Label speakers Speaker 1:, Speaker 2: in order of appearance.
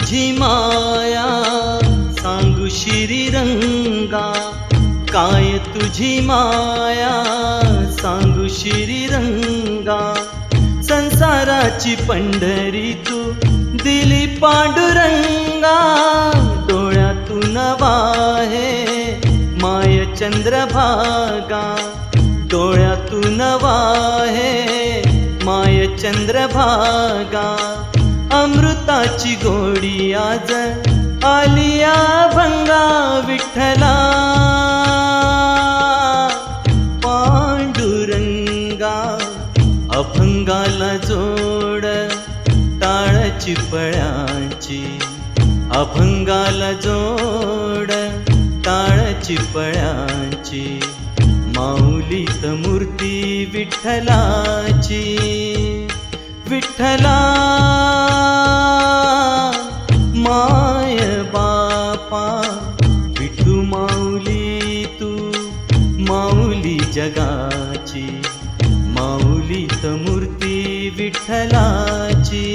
Speaker 1: तुझी माया सांगू श्रीरंगा, काय तुझी माया सांगू श्रीरंगा। संसाराची पंढरी तू दिली पांडुरंगा, डोळ्यातून वाहे माय चंद्रभागा, डोळ्यातून वाहे माय चंद्रभागा। अमृताची गोडी आज आलिया भंगा, विठ्ठला पांडुरंगा। अभंगाला जोड टाळ चिपळ्याची, अभंगाला जोड टाळ चिपळ्याची। माऊलीत मूर्ती विठ्ठलाची, विठ्ठला माय बापा। विठू माऊली तू माऊली जगाची, माऊलीत मूर्ती विठ्ठलाची।